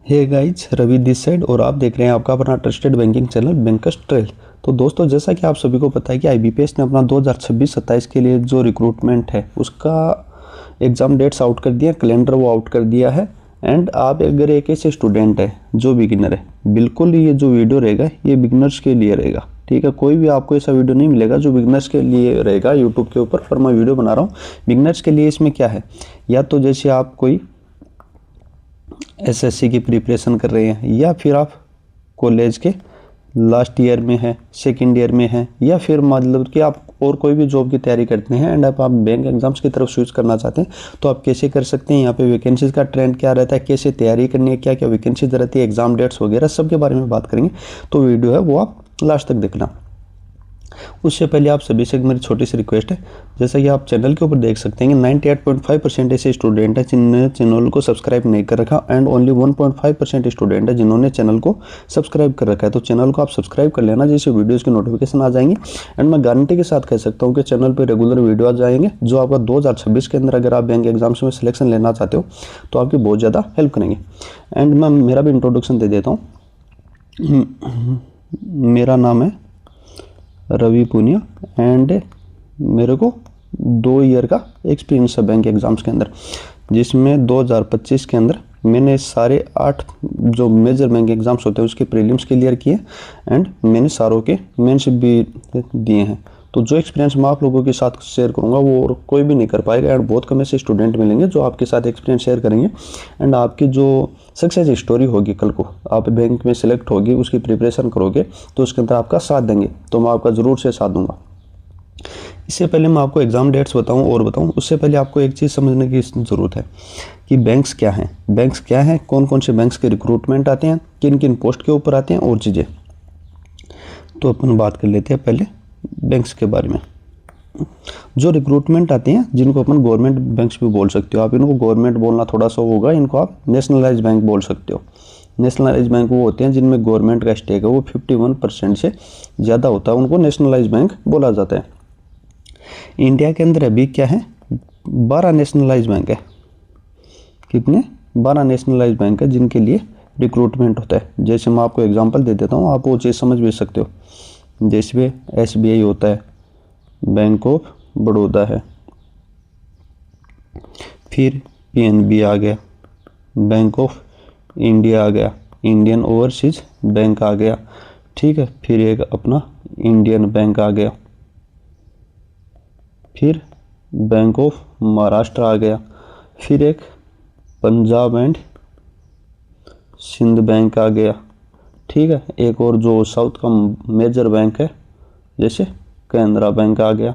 Hey guys, Ravi this side और आप देख रहे हैं आपका अपना trusted banking channel bankers trail. तो दोस्तों, जैसा कि आप सभी को पता है कि आईबीपीएस ने अपना 2026-27 के लिए जो रिक्रूटमेंट है उसका एग्ज़ाम डेट्स आउट कर दिया, कैलेंडर वो आउट कर दिया है। एंड आप अगर एक ऐसे स्टूडेंट है जो बिगिनर है, बिल्कुल ये जो वीडियो रहेगा ये बिगिनर्स के लिए रहेगा। ठीक है, कोई भी आपको ऐसा वीडियो नहीं मिलेगा जो बिगिनर्स के लिए रहेगा यूट्यूब के ऊपर, पर मैं वीडियो बना रहा हूँ बिगिनर्स के लिए। इसमें क्या है, या तो जैसे आप कोई एसएससी की प्रिपरेशन कर रहे हैं, या फिर आप कॉलेज के लास्ट ईयर में हैं, सेकेंड ईयर में हैं, या फिर मतलब कि आप और कोई भी जॉब की तैयारी करते हैं एंड आप बैंक एग्जाम्स की तरफ स्विच करना चाहते हैं, तो आप कैसे कर सकते हैं। यहाँ पे वैकेंसीज का ट्रेंड क्या रहता है, कैसे तैयारी करनी है, क्या क्या वैकेंसीज रहती है, एग्जाम डेट्स वगैरह सब के बारे में बात करेंगे। तो वीडियो है वो आप लास्ट तक देखना। उससे पहले आप सभी से मेरी छोटी सी रिक्वेस्ट है, जैसा कि आप चैनल के ऊपर देख सकते हैं कि 98.5% ऐसे स्टूडेंट हैं जिन्होंने चैनल को सब्सक्राइब नहीं कर रखा, एंड ओनली 1.5% स्टूडेंट है जिन्होंने चैनल को सब्सक्राइब कर रखा है। तो चैनल को आप सब्सक्राइब कर लेना, जिससे वीडियोज़ की नोटिफिकेशन आ जाएंगी। एंड मैं गारंटी के साथ कह सकता हूँ कि चैनल पर रेगुलर वीडियो आ जाएंगे जो आपका 2026 के अंदर अगर आप बैंक एग्जाम्स में सिलेक्शन लेना चाहते हो तो आपकी बहुत ज़्यादा हेल्प करेंगे। एंड मैं मेरा भी इंट्रोडक्शन दे देता हूँ। मेरा नाम है रवि पुनिया एंड मेरे को 2 ईयर का एक्सपीरियंस है बैंक एग्ज़ाम्स के अंदर, जिसमें 2025 के अंदर मैंने सारे 8 जो मेजर बैंक एग्ज़ाम्स होते हैं उसके प्रीलिम्स क्लियर किए एंड मैंने सारों के मेंस भी दिए हैं। तो जो एक्सपीरियंस मैं आप लोगों के साथ शेयर करूंगा वो और कोई भी नहीं कर पाएगा, एंड बहुत कम ऐसे स्टूडेंट मिलेंगे जो आपके साथ एक्सपीरियंस शेयर करेंगे। एंड आपकी जो सक्सेस स्टोरी होगी, कल को आप बैंक में सिलेक्ट होगी, उसकी प्रिपरेशन करोगे तो उसके अंदर आपका साथ देंगे, तो मैं आपका ज़रूर से साथ दूंगा। इससे पहले मैं आपको एग्ज़ाम डेट्स बताऊं, उससे पहले आपको एक चीज़ समझने की ज़रूरत है कि बैंक्स क्या हैं, कौन कौन से बैंक्स के रिक्रूटमेंट आते हैं, किन किन पोस्ट के ऊपर आते हैं और चीज़ें। तो अपन बात कर लेते हैं पहले बैंक्स के बारे में। जो रिक्रूटमेंट आते हैं जिनको अपन गवर्नमेंट बैंक्स भी बोल सकते हो, आप इनको गवर्नमेंट बोलना थोड़ा सा होगा, इनको आप नेशनलाइज बैंक बोल सकते हो। नेशनलाइज बैंक वो होते हैं जिनमें गवर्नमेंट का स्टेक है वो 51% से ज़्यादा होता है, उनको नेशनलाइज बैंक बोला जाता है। इंडिया के अंदर अभी क्या है, 12 नेशनलाइज बैंक है। कितने? 12 नेशनलाइज बैंक है जिनके लिए रिक्रूटमेंट होता है। जैसे मैं आपको एग्जांपल दे देता हूँ, आप वो चीज़ समझ भी सकते हो। जैसे SBI होता है, बैंक ऑफ बड़ौदा है, फिर PNB आ गया, बैंक ऑफ इंडिया आ गया, इंडियन ओवरसीज बैंक आ गया, ठीक है, फिर एक अपना इंडियन बैंक आ गया, फिर बैंक ऑफ महाराष्ट्र आ गया, फिर एक पंजाब एंड सिंध बैंक आ गया, ठीक है। एक और जो साउथ का मेजर बैंक है जैसे कैनरा बैंक आ गया,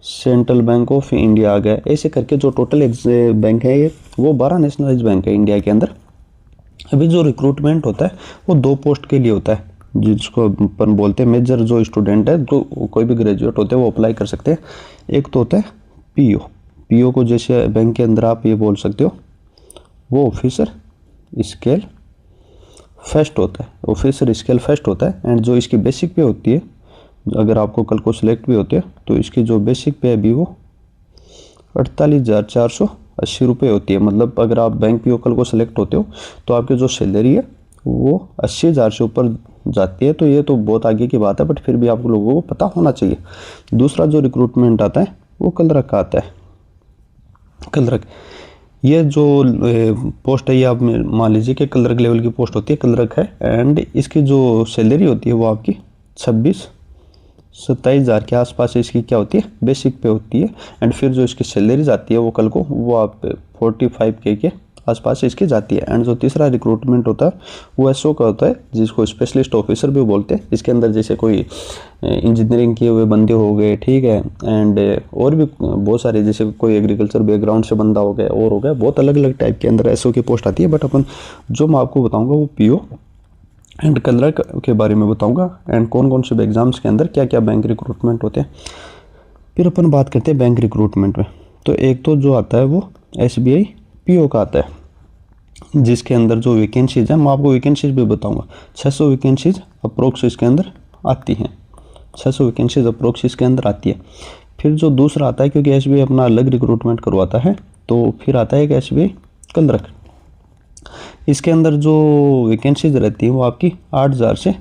सेंट्रल बैंक ऑफ इंडिया आ गया। ऐसे करके जो टोटल बैंक है ये वो 12 नेशनलाइज बैंक है इंडिया के अंदर। अभी जो रिक्रूटमेंट होता है वो 2 पोस्ट के लिए होता है, जिसको अपन बोलते हैं मेजर जो स्टूडेंट है, जो कोई भी ग्रेजुएट होते हैं वो अप्लाई कर सकते हैं। एक तो होता है PO को जैसे बैंक के अंदर आप ये बोल सकते हो, वो ऑफिसर स्केल फर्स्ट होता है, ऑफिसर स्केल फर्स्ट होता है। एंड जो इसकी बेसिक पे होती है, अगर आपको कल को सिलेक्ट भी होते हैं तो इसकी जो बेसिक पे अभी वो 48,480 रुपये होती है। मतलब अगर आप बैंक PO कल को सिलेक्ट होते हो तो आपकी जो सैलरी है वो 80,000 से ऊपर जाती है। तो ये तो बहुत आगे की बात है, बट फिर भी आप लोगों को पता होना चाहिए। दूसरा जो रिक्रूटमेंट आता है वो क्लर्क का आता है। क्लर्क, ये जो पोस्ट है ये आप मान लीजिए कि क्लर्क लेवल की पोस्ट होती है, क्लर्क है। एंड इसकी जो सैलरी होती है वो आपकी 26-27,000 के आसपास इसकी क्या होती है, बेसिक पे होती है। एंड फिर जो इसकी सैलरी जाती है वो कल को वो आप 45K के आसपास इसकी जाती है। एंड जो तीसरा रिक्रूटमेंट होता है वो SO का होता है, जिसको स्पेशलिस्ट ऑफिसर भी बोलते हैं। इसके अंदर जैसे कोई इंजीनियरिंग किए हुए बंदे हो गए, ठीक है, एंड और भी बहुत सारे, जैसे कोई एग्रीकल्चर बैकग्राउंड से बंदा हो गया और हो गया, बहुत अलग अलग टाइप के अंदर SO की पोस्ट आती है। बट अपन जो मैं आपको बताऊँगा वो PO एंड क्लर्क के बारे में बताऊंगा, एंड कौन कौन से एग्जाम्स के अंदर क्या क्या बैंक रिक्रूटमेंट होते हैं। फिर अपन बात करते हैं बैंक रिक्रूटमेंट में। तो एक तो जो आता है वो SBI PO का आता है, जिसके अंदर जो वैकेंसीज है मैं आपको वैकेंसीज भी बताऊंगा। 600 वैकेंसीज अप्रोक्स इसके अंदर आती हैं, 600 वैकेंसीज अप्रोक्स इसके अंदर आती है। फिर जो दूसरा आता है, क्योंकि SBI अपना अलग रिक्रूटमेंट करवाता है, तो फिर आता है एक SBI क्लर्क। इसके अंदर जो वैकेंसीज रहती है वो आपकी 8,000 से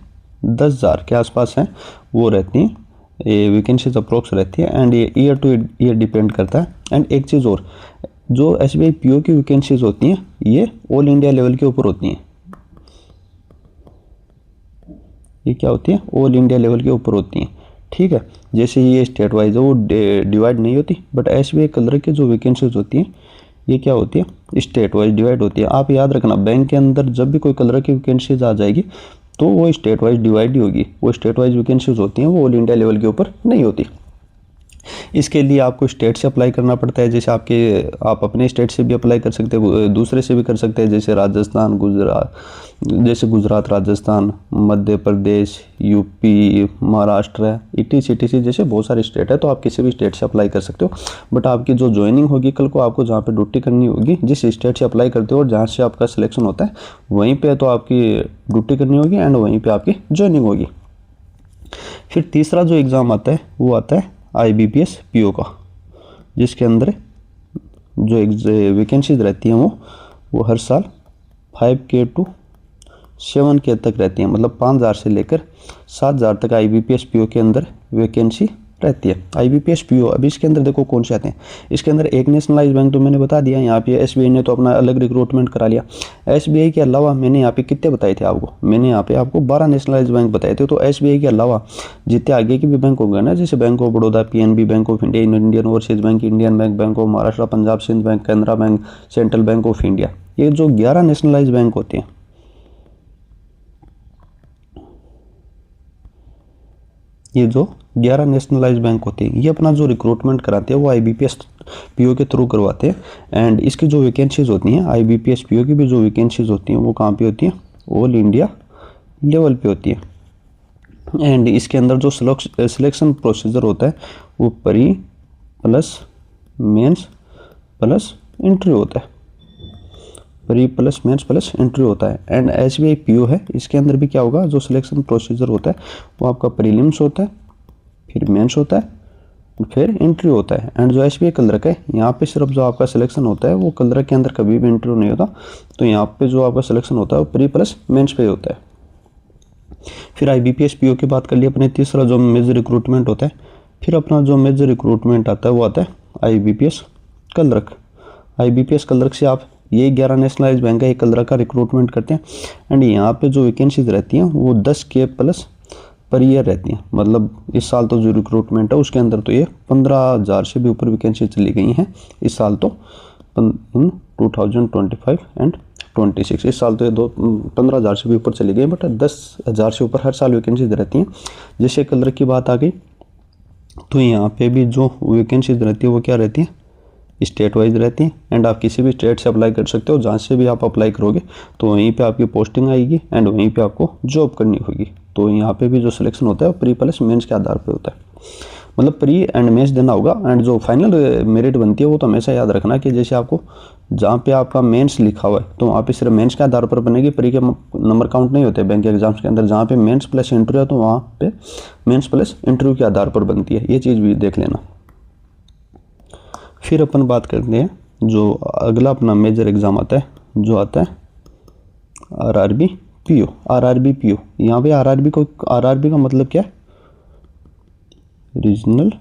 10,000 के आसपास हैं, वो रहती हैं, ये वैकेंसीज अप्रोक्स रहती है। एंड ये ईयर टू ईयर डिपेंड करता है। एंड एक चीज़ और, जो SBI PO की वैकेंसीज होती हैं ये ऑल इंडिया लेवल के ऊपर होती हैं। ये क्या होती है, ऑल इंडिया लेवल के ऊपर होती हैं, ठीक है। जैसे ये स्टेट वाइज है वो डिवाइड नहीं होती, बट SBI क्लर्क की जो वैकेंसीज होती हैं ये क्या होती है, स्टेट वाइज डिवाइड होती है। आप याद रखना, बैंक के अंदर जब भी कोई क्लर्क की वैकेंसीज आ जाएगी तो वो स्टेट वाइज डिवाइड ही होगी। वो स्टेट वाइज वैकेंसीज होती हैं, वो ऑल इंडिया लेवल के ऊपर नहीं होती। इसके लिए आपको स्टेट से अप्लाई करना पड़ता है। जैसे आप अपने स्टेट से भी अप्लाई कर सकते हैं, दूसरे से भी कर सकते हैं, जैसे राजस्थान, गुजरात, राजस्थान, मध्य प्रदेश, यूपी, महाराष्ट्र, ETC जैसे बहुत सारे स्टेट है। तो आप किसी भी स्टेट से अप्लाई कर सकते हो। बट आपकी जो ज्वाइनिंग होगी कल को, आपको जहाँ पे ड्यूटी करनी होगी, जिस स्टेट से अप्लाई करते हो और जहाँ से आपका सिलेक्शन होता है वहीं पे तो आपकी ड्यूटी करनी होगी एंड वहीं पे आपकी ज्वाइनिंग होगी। फिर तीसरा जो एग्ज़ाम आता है वो आता है IBPS PO का, जिसके अंदर जो वैकेंसीज रहती हैं वो हर साल 5K to 7K तक रहती हैं। मतलब 5,000 से लेकर 7,000 तक IBPS PO के अंदर वैकेंसी रहती है। IBPS PO, अभी इसके अंदर देखो कौन से आते हैं। इसके अंदर एक नेशनलाइज बैंक तो मैंने बता दिया, यहाँ पे SBI ने तो अपना अलग रिक्रूटमेंट करा लिया। SBI के अलावा मैंने यहाँ पे कितने बताए थे आपको, मैंने यहाँ पे आपको 12 नेशनलाइज बैंक बताए थे। तो SBI के अलावा जितने आगे के भी बैंक होंगे ना, जैसे bank of Baroda, PNB, bank of India, Indian overseas bank, Indian bank, bank of Maharashtra, Punjab Sindh bank, Canara bank, central bank of India, ये जो 11 नेशनलाइज बैंक होते हैं, ये जो 11 नेशनलाइज बैंक होते हैं, ये अपना जो रिक्रूटमेंट कराते हैं वो IBPS PO के थ्रू करवाते हैं। एंड इसकी जो वैकेंसीज होती हैं, IBPS PO की भी जो वैकेंसीज होती हैं वो कहाँ पे होती हैं, ऑल इंडिया लेवल पे होती है। एंड इसके अंदर जो सिलेक्शन प्रोसीजर होता है वो pre plus mains plus interview होता है, pre plus mains plus interview होता है। एंड SBI PO है, इसके अंदर भी क्या होगा, जो सिलेक्शन प्रोसीजर होता है वो आपका प्रीलिम्स होता है, फिर मेंस होता है, फिर इंटरव्यू होता है। एंड जो SBI क्लर्क है, यहाँ पे सिर्फ जो आपका सिलेक्शन होता है वो क्लर्क के अंदर कभी भी इंटरव्यू नहीं होता। तो यहाँ पे जो आपका सिलेक्शन होता है वो प्री प्लस मेंस पे होता है। फिर IBPS PO की बात कर ली अपने, तीसरा जो मेजर रिक्रूटमेंट होता है। फिर अपना जो मेजर रिक्रूटमेंट आता है वो आता है IBPS क्लर्क। IBPS क्लर्क से आप, ये 11 नेशनलाइज बैंक है, ये क्लर्क का रिक्रूटमेंट करते हैं। एंड यहाँ पे जो वैकेंसीज रहती हैं वो 10K प्लस पर ईयर रहती हैं। मतलब इस साल तो जो रिक्रूटमेंट है उसके अंदर तो ये 15,000 से भी ऊपर वैकेंसी चली गई हैं इस साल तो, 2025 एंड 26। इस साल तो ये 15,000 से भी ऊपर चली गई, बट 10,000 से ऊपर हर साल वैकेंसीज रहती हैं। जैसे क्लर्क की बात आ गई तो यहाँ पे भी जो वैकेंसीज रहती है वो क्या रहती है, स्टेट वाइज रहती हैं। एंड आप किसी भी स्टेट से अप्लाई कर सकते हो, जहाँ से भी आप अप्लाई करोगे तो वहीं पे आपकी पोस्टिंग आएगी एंड वहीं पे आपको जॉब करनी होगी। तो यहाँ पे भी जो सिलेक्शन होता है वो प्री प्लस मेंस के आधार पे होता है। मतलब प्री एंड मेंस देना होगा। एंड जो फाइनल मेरिट बनती है वो तो हमेशा याद रखना कि जैसे आपको जहाँ पे आपका मेंस लिखा हुआ है तो वहाँ पे सिर्फ मेंस के आधार पर बनेगी, प्री के नंबर काउंट नहीं होते बैंक एग्जाम्स के अंदर। जहाँ पे मेंस प्लस इंटरव्यू है तो वहाँ पे मेंस प्लस इंटरव्यू के आधार पर बनती है, ये चीज़ भी देख लेना। फिर अपन बात करते हैं जो अगला अपना मेजर एग्ज़ाम आता है, जो आता है RRB PO। RRB PO, यहाँ पे RRB का मतलब क्या है, रीजनल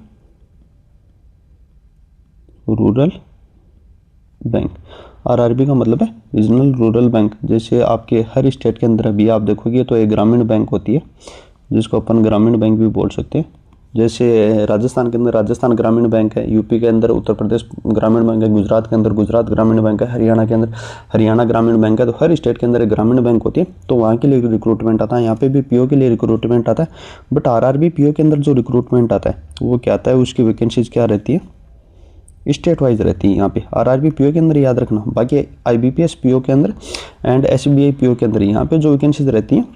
रूरल बैंक। RRB का मतलब है रीजनल रूरल बैंक। जैसे आपके हर स्टेट के अंदर अभी आप देखोगे तो एक ग्रामीण बैंक होती है, जिसको अपन ग्रामीण बैंक भी बोल सकते हैं। जैसे राजस्थान के अंदर राजस्थान ग्रामीण बैंक है, यूपी के अंदर उत्तर प्रदेश ग्रामीण बैंक है, गुजरात के अंदर गुजरात ग्रामीण बैंक है, हरियाणा के अंदर हरियाणा ग्रामीण बैंक है। तो हर स्टेट के अंदर एक ग्रामीण बैंक होती है, तो वहाँ के लिए रिक्रूटमेंट आता है। यहाँ पे भी PO के लिए रिक्रूटमेंट आता है। बट RRB PO के अंदर जो रिक्रूटमेंट आता है वो क्या आता है, उसकी वैकेंसीज क्या रहती है, स्टेट वाइज रहती है। यहाँ पे RRB PO के अंदर याद रखना। बाकी IBPS PO के अंदर एंड SBI PO के अंदर यहाँ पे जो वैकेंसीज रहती हैं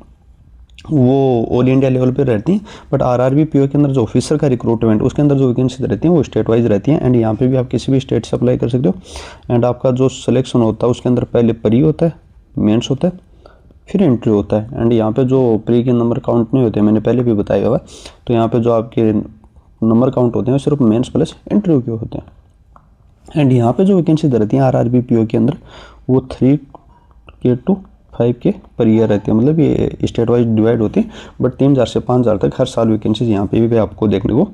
वो ऑल इंडिया लेवल पे रहती हैं। बट RRB PO के अंदर जो ऑफिसर का रिक्रूटमेंट, उसके अंदर जो वैकेंसीज रहती हैं वो स्टेट वाइज रहती हैं। एंड यहाँ पे भी आप किसी भी स्टेट से अप्लाई कर सकते हो। एंड आपका जो सिलेक्शन होता है उसके अंदर पहले प्री होता है, मेंस होता है, फिर इंटरव्यू होता है। एंड यहाँ पे जो प्री के नंबर काउंट नहीं होते, मैंने पहले भी बताया हुआ है। तो यहाँ पे जो आपके नंबर काउंट होते हैं सिर्फ मेंस प्लस इंटरव्यू के होते हैं। एंड यहाँ पे जो वैकेंसी रहती हैं RRB PO के अंदर वो 3 K to 5K per year रहती है, मतलब ये स्टेट वाइज डिवाइड होती है, बट 3000 से 5000 तक हर साल वैकेंसीज यहाँ पे भी आपको देखने को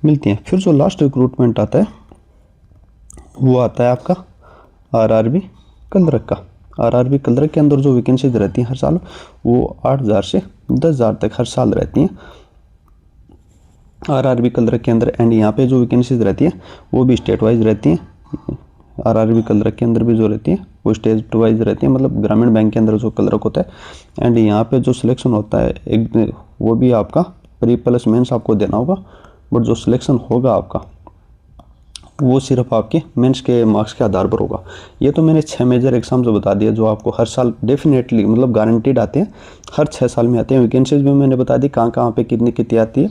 मिलती हैं। फिर जो लास्ट रिक्रूटमेंट आता है वो आता है आपका RRB कलरक का। RRB कलरक के अंदर जो वैकेंसीज रहती हैं हर साल वो 8000 से 10000 तक हर साल रहती हैं RRB कलरक के अंदर। एंड यहाँ पे जो वैकेंसीज रहती हैं वो भी स्टेट वाइज रहती हैं। RRB कलरक के अंदर भी जो रहती हैं वो स्टेट वाइज रहती है, मतलब ग्रामीण बैंक के अंदर जो कलरक होता है। एंड यहाँ पे जो सिलेक्शन होता है एक वो भी आपका प्री प्लस मेंस आपको देना होगा, बट जो सिलेक्शन होगा आपका वो सिर्फ आपके मेंस के मार्क्स के आधार पर होगा। ये तो मैंने 6 मेजर एग्जाम्स बता दिए जो आपको हर साल डेफिनेटली मतलब गारंटीड आते हैं, हर 6 साल में आते हैं। वैकेंसीज भी मैंने बता दी कहाँ कहाँ पे कितनी कितनी आती है।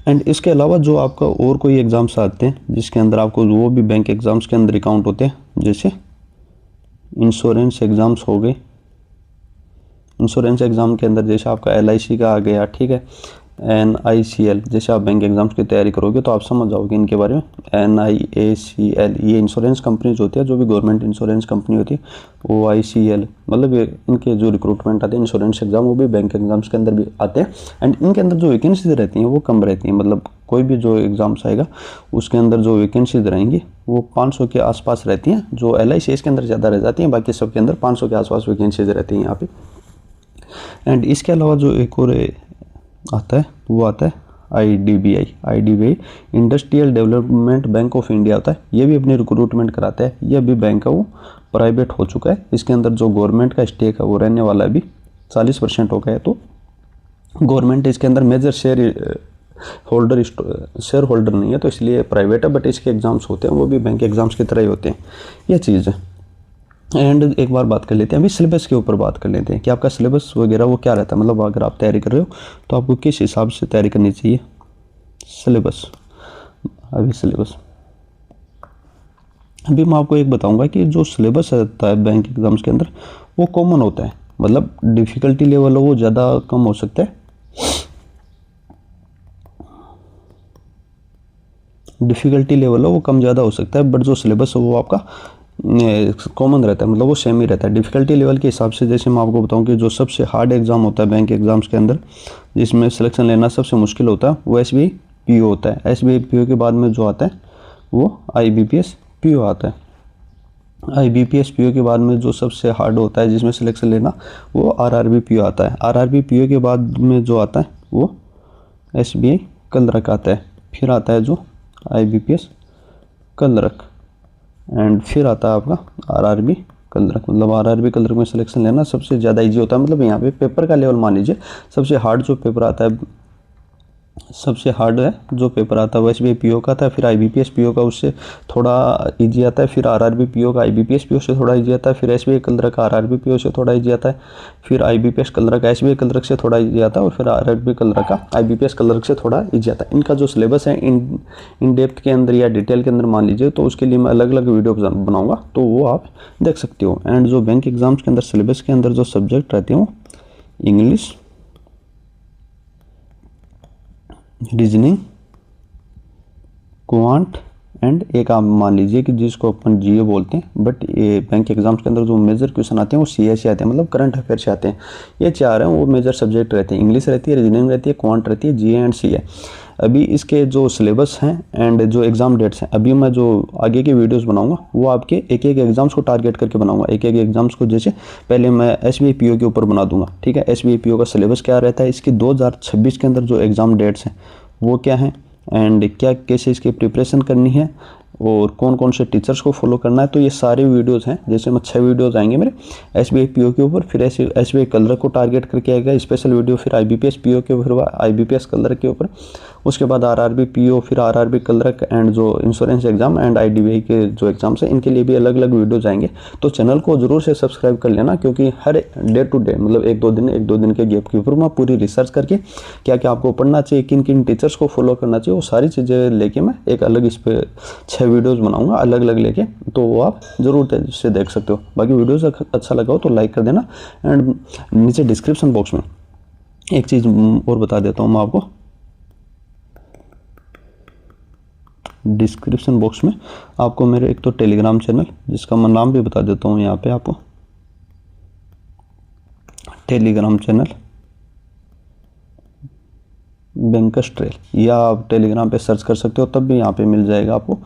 एंड इसके अलावा जो आपका और कोई एग्ज़ाम्स आते हैं जिसके अंदर आपको वो भी बैंक एग्ज़ाम्स के अंदर अकाउंट होते हैं, जैसे इंश्योरेंस एग्ज़ाम्स हो गए। इंश्योरेंस एग्ज़ाम के अंदर जैसे आपका LIC का आ गया, ठीक है, NICL, जैसे आप बैंक एग्जाम्स की तैयारी करोगे तो आप समझ जाओगे इनके बारे में। NIACL ये इंश्योरेंस कंपनीज होती है, जो भी गवर्नमेंट इंश्योरेंस कंपनी होती है। OICL मतलब ये इनके जो रिक्रूटमेंट आते हैं इंश्योरेंस एग्जाम, वो भी बैंक एग्जाम्स के अंदर भी आते हैं। एंड इनके अंदर जो वैकेंसीज रहती हैं वो कम रहती हैं, मतलब कोई भी जो एग्ज़ाम्स आएगा उसके अंदर जो वैकेंसीज रहेंगी वो 500 के आसपास रहती हैं। जो LIC के अंदर ज़्यादा रह जाती हैं, बाकी सब के अंदर 500 के आसपास वैकेंसीज रहती हैं यहाँ पे। एंड इसके अलावा जो एक और आता है वो आता है IDBI industrial development bank of India होता है। ये भी अपने रिक्रूटमेंट कराता है। ये भी बैंक है वो प्राइवेट हो चुका है। इसके अंदर जो गवर्नमेंट का स्टेक है वो रहने वाला है, अभी 40% हो गया है। तो गवर्नमेंट इसके अंदर मेजर शेयर होल्डर नहीं है, तो इसलिए प्राइवेट है, बट इसके एग्ज़ाम्स होते हैं वो भी बैंक एग्ज़ाम्स की तरह ही होते हैं। ये चीज़ है। एंड एक बार बात कर लेते हैं अभी सिलेबस के ऊपर बात कर लेते हैं कि आपका सिलेबस वगैरह वो क्या रहता है। मतलब अगर आप तैयारी कर रहे हो तो आपको किस हिसाब से तैयारी करनी चाहिए। सिलेबस अभी मैं आपको एक बताऊंगा कि जो सिलेबस रहता है बैंक एग्जाम्स के अंदर वो कॉमन होता है, मतलब डिफ़िकल्टी लेवल वो ज़्यादा कम हो सकता है। डिफ़िकल्टी लेवल वो कम ज़्यादा हो सकता है, बट जो सिलेबस है वो आपका कॉमन रहता है, मतलब वो सेम ही रहता है। डिफ़िकल्टी लेवल के हिसाब से जैसे मैं आपको बताऊं कि जो सबसे हार्ड एग्ज़ाम होता है बैंक एग्ज़ाम्स के अंदर, जिसमें सिलेक्शन लेना सबसे मुश्किल होता है, वो SBI PO होता है। SBI PO के बाद में जो आता है वो IBPS PO आता है। IBPS PO के बाद में जो सबसे हार्ड होता है जिसमें सिलेक्शन लेना वो RRB PO आता है। RRB PO के बाद में जो आता है वो SBI कलरक आता है। फिर आता है जो IBPS कलरक, एंड फिर आता है आपका RRB कलरक। मतलब RRB कलरक में सिलेक्शन लेना सबसे ज़्यादा इजी होता है। मतलब यहाँ पे पेपर का लेवल मान लीजिए सबसे हार्ड जो पेपर आता है, सबसे हार्ड है जो पेपर आता है वो SBI PO का आता है। फिर IBPS PO का उससे थोड़ा इजी आता है। फिर RRB PO का IBPS PO से थोड़ा इजी आता है। फिर SBI कलरक का RRB PO से थोड़ा इजी आता है। फिर IBPS कलरक का SBI कलरक से थोड़ा इजी आता है। और फिर RRB कलरक का IBPS कलरक से थोड़ा इजी आता है। इनका जो सिलेबस है इन डेप्थ के अंदर या डिटेल के अंदर मान लीजिए, तो उसके लिए मैं अलग अलग वीडियो बनाऊँगा, तो वो आप देख सकते हो। एंड जो बैंक एग्जाम्स के अंदर सिलेबस के अंदर जो सब्जेक्ट रहते हैं वो इंग्लिश, रीजनिंग, क्वांट, एंड एक आप मान लीजिए कि जिसको अपन GA बोलते हैं, बट ये बैंक एग्जाम्स के अंदर जो मेजर क्वेश्चन आते हैं वो CA से आते हैं, मतलब करंट अफेयर से आते हैं। ये 4 हैं वो मेजर सब्जेक्ट रहते हैं। इंग्लिश रहती है, रीजनिंग रहती है, क्वांट रहती है, GA एंड CA। अभी इसके जो सिलेबस हैं एंड जो एग्ज़ाम डेट्स हैं, अभी मैं जो आगे के वीडियोस बनाऊंगा वो आपके एक एक एग्जाम्स को टारगेट करके बनाऊंगा। एक एक एग्जाम्स को जैसे पहले मैं SBI PO के ऊपर बना दूंगा, ठीक है। SBI PO का सिलेबस क्या रहता है, इसकी 2026 के अंदर जो एग्ज़ाम डेट्स हैं वो क्या हैं, एंड क्या कैसे इसकी प्रिपरेशन करनी है, और कौन कौन से टीचर्स को फॉलो करना है। तो ये सारे वीडियोस हैं, जैसे मैं 6 वीडियोस आएंगे मेरे SBI PO के ऊपर, फिर SBI कलरक को टारगेट करके आएगा स्पेशल वीडियो, फिर IBPS PO के ऊपर, IBPS कलरक के ऊपर, उसके बाद RRB PO, फिर RRB कलरक, एंड जो इंश्योरेंस एग्जाम एंड IDBI के जो एग्जाम्स हैं इनके लिए भी अलग अलग वीडियोज आएंगे। तो चैनल को जरूर से सब्सक्राइब कर लेना, क्योंकि हर डे टू डे मतलब एक दो दिन के गैप के ऊपर मैं पूरी रिसर्च करके क्या क्या आपको पढ़ना चाहिए, किन किन टीचर्स को फॉलो करना चाहिए, वो सारी चीज़ें लेके मैं एक अलग इस पर 6 वीडियोज़ बनाऊँगा अलग अलग लेके, तो वो आप ज़रूर से देख सकते हो। बाकी वीडियोज़ अच्छा लगा हो तो लाइक कर देना। एंड नीचे डिस्क्रिप्शन बॉक्स में एक चीज़ और बता देता हूँ मैं आपको, डिस्क्रिप्शन बॉक्स में आपको मेरे एक तो टेलीग्राम चैनल, जिसका मैं नाम भी बता देता हूँ यहाँ पे आपको, टेलीग्राम चैनल बैंकर्स ट्रेल, या आप टेलीग्राम पे सर्च कर सकते हो, तब भी यहाँ पे मिल जाएगा आपको,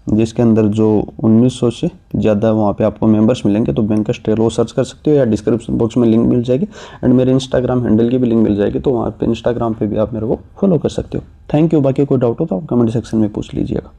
जिसके अंदर जो 1900 से ज़्यादा वहाँ पे आपको मेंबर्स मिलेंगे। तो बैंकर्स ट्रेल वो सर्च कर सकते हो, या डिस्क्रिप्शन बॉक्स में लिंक मिल जाएगी, एंड मेरे इंस्टाग्राम हैंडल की भी लिंक मिल जाएगी, तो वहाँ पे इंस्टाग्राम पे भी आप मेरे को फॉलो कर सकते हो। Thank you. बाकी कोई डाउट हो तो आप कमेंट सेक्शन में पूछ लीजिएगा।